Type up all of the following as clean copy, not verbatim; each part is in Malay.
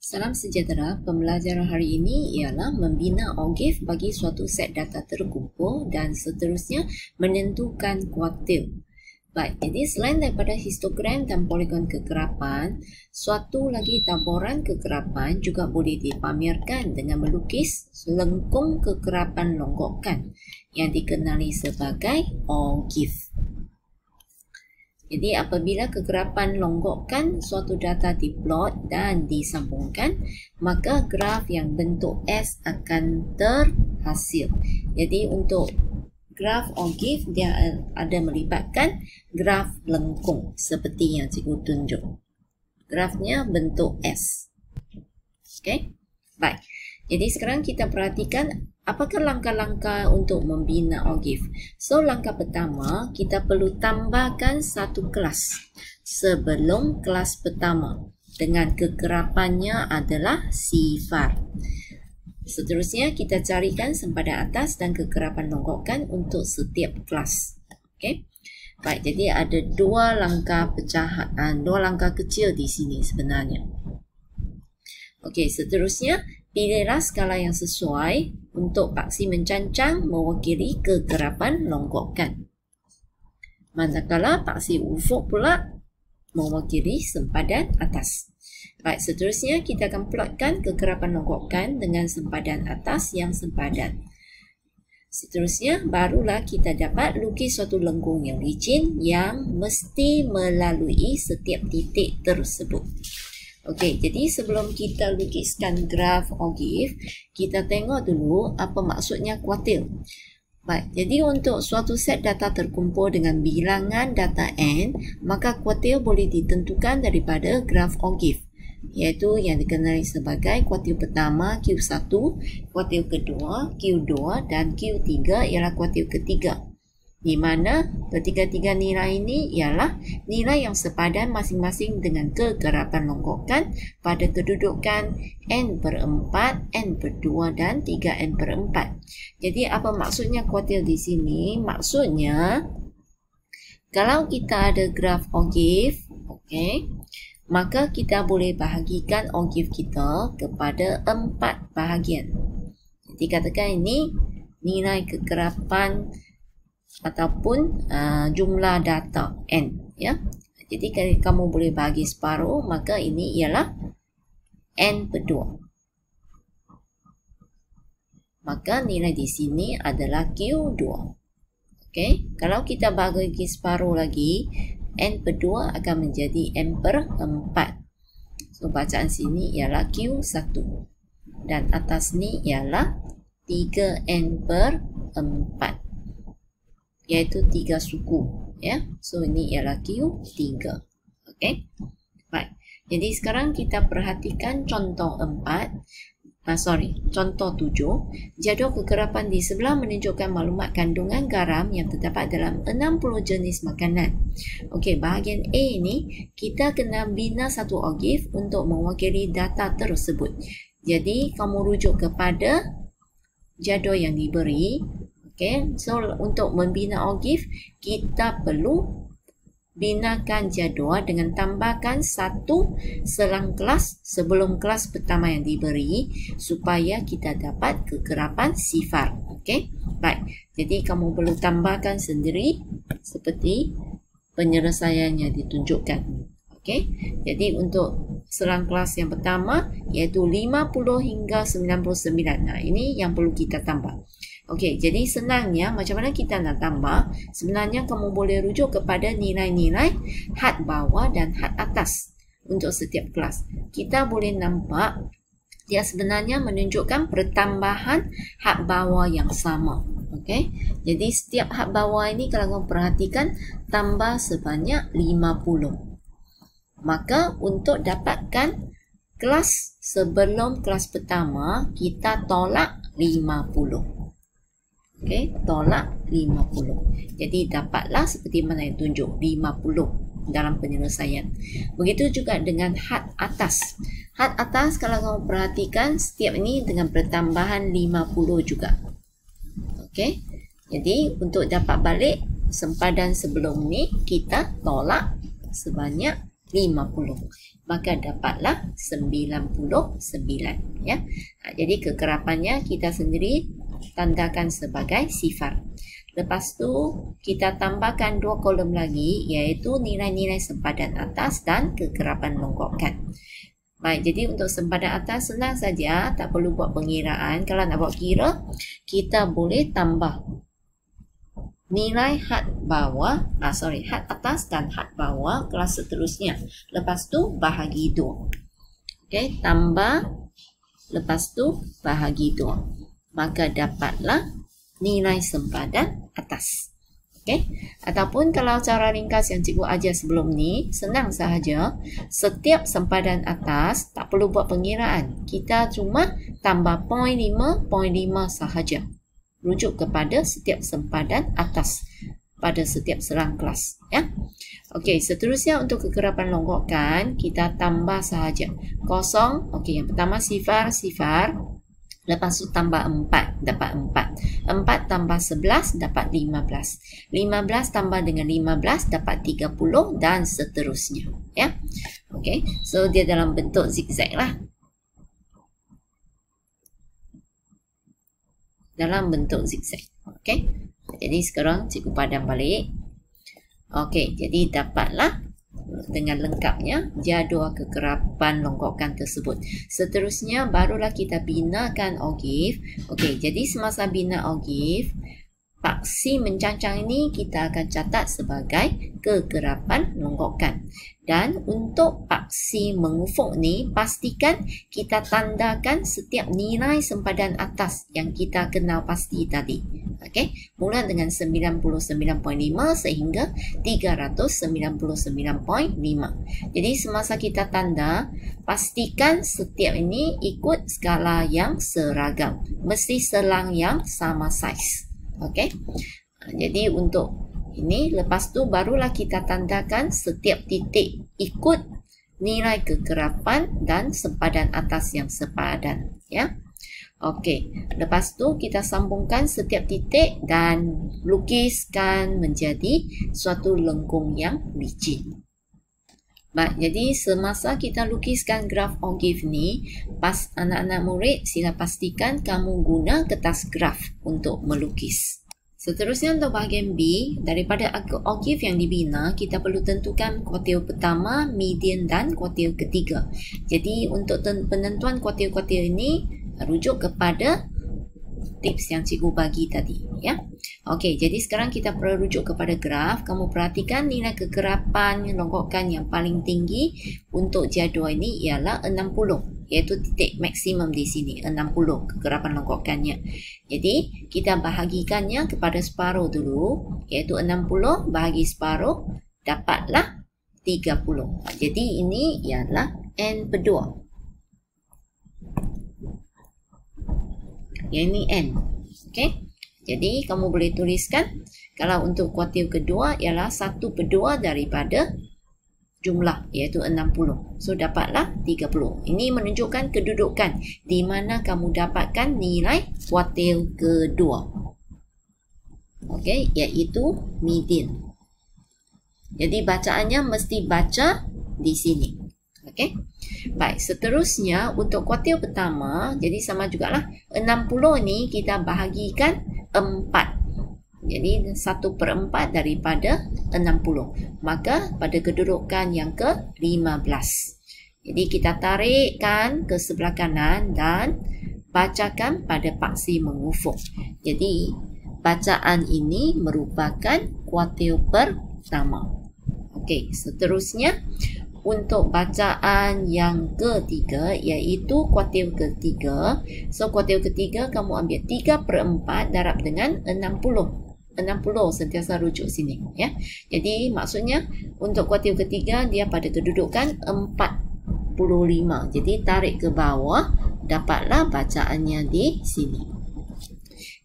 Salam sejahtera, pembelajaran hari ini ialah membina OGIF bagi suatu set data terkumpul dan seterusnya menentukan kuartil. Baik, jadi selain daripada histogram dan poligon kegerapan, suatu lagi taburan kegerapan juga boleh dipamerkan dengan melukis lengkung kegerapan longgokan yang dikenali sebagai OGIF. Jadi apabila kegerapan longgokan suatu data diplot dan disambungkan, maka graf yang bentuk S akan terhasil. Jadi untuk graf OGIF dia ada melibatkan graf lengkung seperti yang cikgu tunjuk. Grafnya bentuk S. Okey. Baik. Jadi sekarang kita perhatikan apakah langkah-langkah untuk membina OGIF. So, langkah pertama, kita perlu tambahkan satu kelas sebelum kelas pertama dengan kegerapannya adalah sifar. Seterusnya, kita carikan sempadan atas dan kegerapan longgokan untuk setiap kelas. Okey. Baik, jadi ada dua langkah pecahan, dua langkah kecil di sini sebenarnya. Okey, seterusnya pilihlah skala yang sesuai untuk paksi mencancang mewakili kegerapan longgokan. Manakala paksi ufuk pula mewakili sempadan atas. Baik, seterusnya kita akan plotkan kegerapan longgokan dengan sempadan atas yang sempadan. Seterusnya barulah kita dapat lukis suatu lengkung yang licin yang mesti melalui setiap titik tersebut. Okey, jadi sebelum kita lukiskan graf OGIF, kita tengok dulu apa maksudnya kuartil. Baik, jadi untuk suatu set data terkumpul dengan bilangan data N, maka kuartil boleh ditentukan daripada graf OGIF, iaitu yang dikenali sebagai kuartil pertama Q1, kuartil kedua Q2 dan Q3 ialah kuartil ketiga. Di mana ketiga-tiga nilai ini ialah nilai yang sepadan masing-masing dengan kegerapan longgokan pada kedudukan N/4, N/2 dan 3N/4. Jadi apa maksudnya kuartil di sini? Maksudnya kalau kita ada graf OGIF, okey, maka kita boleh bahagikan OGIF kita kepada 4 bahagian. Jadi katakan ini nilai kegerapan ataupun jumlah data N, ya. Jadi kalau kamu boleh bagi separuh, maka ini ialah N/2. Maka nilai di sini adalah Q2. Okey, kalau kita bagi separuh lagi, N/2 akan menjadi N/4. So bacaan sini ialah Q1 dan atas ni ialah 3N/4. Iaitu 3 suku, ya. So ini ialah Q3. Okey. Baik. Jadi sekarang kita perhatikan contoh 7. Jadual kegerapan di sebelah menunjukkan maklumat kandungan garam yang terdapat dalam 60 jenis makanan. Okey, bahagian A ini kita kena bina satu OGIF untuk mewakili data tersebut. Jadi kamu rujuk kepada jadual yang diberi. Okay, so untuk membina OGIF, kita perlu binakan jadual dengan tambahkan satu selang kelas sebelum kelas pertama yang diberi supaya kita dapat kegerapan sifar. Okay, baik. Jadi kamu perlu tambahkan sendiri seperti penyelesaiannya ditunjukkan. Okay, jadi untuk selang kelas yang pertama iaitu 50 hingga 99. Nah, ini yang perlu kita tambah. Okey, jadi senangnya macam mana kita nak tambah? Sebenarnya kamu boleh rujuk kepada nilai-nilai had bawah dan had atas untuk setiap kelas. Kita boleh nampak dia sebenarnya menunjukkan pertambahan had bawah yang sama. Okey, jadi setiap had bawah ini kalau kamu perhatikan tambah sebanyak 50. Maka untuk dapatkan kelas sebelum kelas pertama, kita tolak 50. Okey, tolak 50. Jadi dapatlah seperti mana yang tunjuk 50 dalam penyelesaian. Begitu juga dengan had atas. Had atas kalau kamu perhatikan setiap ini dengan pertambahan 50 juga. Okey. Jadi untuk dapat balik sempadan sebelum ni kita tolak sebanyak 50. Maka dapatlah 99 ya. Jadi kekerapannya kita sendiri tandakan sebagai sifar. Lepas tu kita tambahkan 2 kolom lagi, iaitu nilai-nilai sempadan atas dan kekerapan longgokan. Baik, jadi untuk sempadan atas senang saja, tak perlu buat pengiraan. Kalau nak buat kira, kita boleh tambah nilai had bawah, had atas dan had bawah kelas seterusnya. Lepas tu bahagi 2. Okey, tambah lepas tu bahagi 2. Maka dapatlah nilai sempadan atas. Okey, ataupun kalau cara ringkas yang cikgu ajar sebelum ni, senang sahaja. Setiap sempadan atas tak perlu buat pengiraan. Kita cuma tambah 0.5 sahaja. Rujuk kepada setiap sempadan atas pada setiap serang kelas, ya. Okey, seterusnya untuk kekerapan longgokan kita tambah sahaja. 0, okey, yang pertama sifar. Lepas tu tambah 4, dapat 4. 4 tambah 11 dapat 15. 15 tambah dengan 15 dapat 30 dan seterusnya, ya. Okey, so dia dalam bentuk zigzag lah. Dalam bentuk zigzag. Okey. Jadi sekarang cikgu padam balik. Okey, jadi dapatlah dengan lengkapnya jadual kekerapan longgokan tersebut. Seterusnya barulah kita binakan OGIF. Okey, jadi semasa bina OGIF, paksi mencancang ini kita akan catat sebagai kekerapan longgokan. Dan untuk paksi mengufuk ni, pastikan kita tandakan setiap nilai sempadan atas yang kita kenal pasti tadi. Okey, mula dengan 99.5 sehingga 399.5. Jadi semasa kita tanda, pastikan setiap ini ikut skala yang seragam. Mesti selang yang sama saiz. Okey. Jadi untuk ini, lepas tu barulah kita tandakan setiap titik ikut nilai kekerapan dan sempadan atas yang sepadan, ya. Okey, lepas tu kita sambungkan setiap titik dan lukiskan menjadi suatu lengkung yang licin. Baik, jadi semasa kita lukiskan graf OGIF ni, pas anak-anak murid sila pastikan kamu guna kertas graf untuk melukis. Seterusnya untuk bahagian B, daripada OGIF yang dibina, kita perlu tentukan kuartil pertama, median dan kuartil ketiga. Jadi untuk penentuan kuartil-kuartil ini, rujuk kepada tips yang cikgu bagi tadi, ya. Okey, jadi sekarang kita perlu rujuk kepada graf. Kamu perhatikan nilai kekerapan longgokan yang paling tinggi untuk jadual ini ialah 60, iaitu titik maksimum di sini, 60 kekerapan longgokannya. Jadi kita bahagikannya kepada separuh dulu, iaitu 60 bahagi separuh dapatlah 30. Jadi ini ialah N/2. Yang ini N. Okey. Jadi kamu boleh tuliskan kalau untuk kuartil kedua ialah 1/2 daripada jumlah, iaitu 60. So dapatlah 30. Ini menunjukkan kedudukan di mana kamu dapatkan nilai kuartil kedua. Okey, iaitu median. Jadi bacaannya mesti baca di sini. Okey. Baik, seterusnya untuk kuartil pertama, jadi sama jugalah 60 ni kita bahagikan 4. Jadi 1/4 daripada 60. Maka pada kedudukan yang ke-15. Jadi kita tarikkan ke sebelah kanan dan bacakan pada paksi mengufuk. Jadi bacaan ini merupakan kuartil pertama. Okey, seterusnya untuk bacaan yang ketiga, iaitu kuartil ketiga. So kuartil ketiga kamu ambil 3/4 darab dengan 60. 60 sentiasa rujuk sini, ya. Jadi maksudnya untuk kuartil ketiga dia pada kedudukan 45. Jadi tarik ke bawah, dapatlah bacaannya di sini.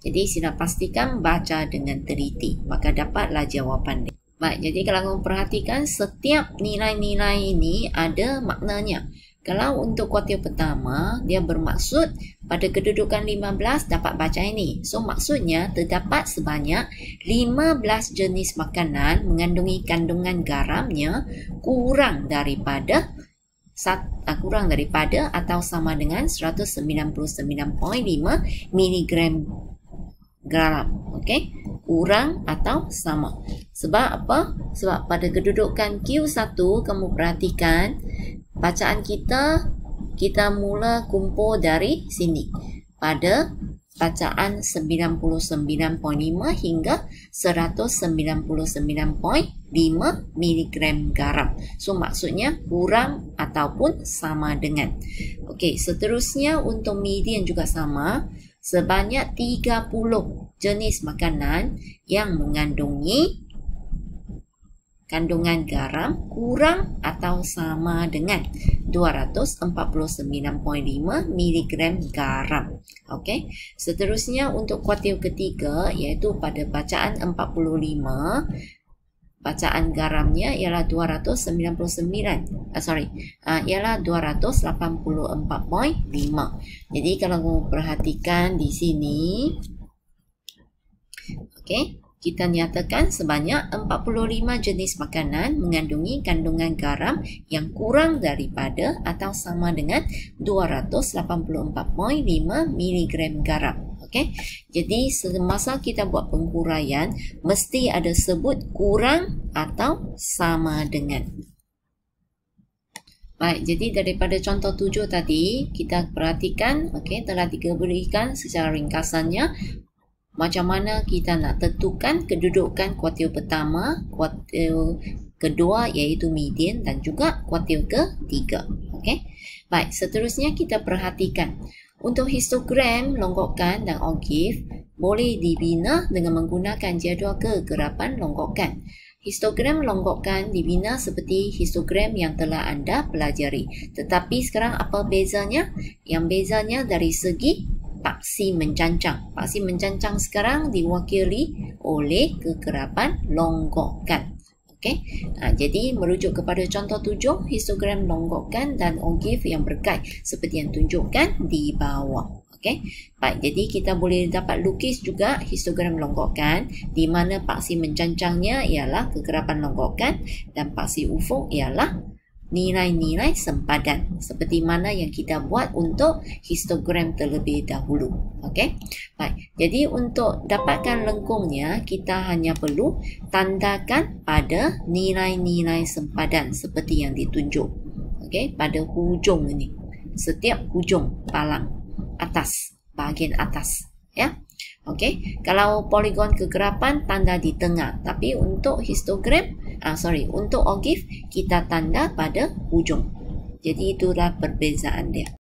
Jadi sila pastikan baca dengan teliti, maka dapatlah jawapan dia. Baik, jadi kalau kamu perhatikan setiap nilai-nilai ini ada maknanya. Kalau untuk kuartil pertama, dia bermaksud pada kedudukan 15 dapat baca ini. So, maksudnya terdapat sebanyak 15 jenis makanan mengandungi kandungan garamnya kurang daripada atau sama dengan 199.5 mg garam. Okey, kurang atau sama. Sebab apa? Sebab pada kedudukan Q1 kamu perhatikan bacaan kita mula kumpul dari sini pada bacaan 99.5 hingga 199.5 mg garam. So maksudnya kurang ataupun sama dengan. Okey, seterusnya untuk median juga sama. Sebanyak 30 jenis makanan yang mengandungi kandungan garam kurang atau sama dengan 249.5 mg garam. Okey. Seterusnya untuk kuartil ketiga iaitu pada bacaan 45, bacaan garamnya ialah 284.5. Jadi kalau kamu perhatikan di sini, okey, kita nyatakan sebanyak 45 jenis makanan mengandungi kandungan garam yang kurang daripada atau sama dengan 284.5 mg garam. Okey. Jadi semasa kita buat penguraian mesti ada sebut kurang atau sama dengan. Baik, jadi daripada contoh 7 tadi kita perhatikan, okey, telah diberikan secara ringkasannya macam mana kita nak tentukan kedudukan kuartil pertama, kuartil kedua iaitu median dan juga kuartil ketiga. Okey. Baik, seterusnya kita perhatikan untuk histogram, longgokan dan OGIF boleh dibina dengan menggunakan jadual kegerapan longgokan. Histogram longgokan dibina seperti histogram yang telah anda pelajari. Tetapi sekarang apa bezanya? Yang bezanya dari segi paksi mencancang. Paksi mencancang sekarang diwakili oleh kegerapan longgokan. Okey. Jadi merujuk kepada contoh 7, histogram longgokan dan OGIF yang berkait seperti yang tunjukkan di bawah. Okey. Baik, jadi kita boleh dapat lukis juga histogram longgokan di mana paksi mencancangnya ialah kegerapan longgokan dan paksi ufuk ialah nilai-nilai sempadan seperti mana yang kita buat untuk histogram terlebih dahulu. Okey. Baik. Jadi untuk dapatkan lengkungnya kita hanya perlu tandakan pada nilai-nilai sempadan seperti yang ditunjuk. Okey, pada hujung ini. Setiap hujung palang atas, bahagian atas, ya. Okey, kalau poligon kegerapan tanda di tengah, tapi untuk histogram, untuk OGIF kita tanda pada hujung. Jadi itulah perbezaan dia.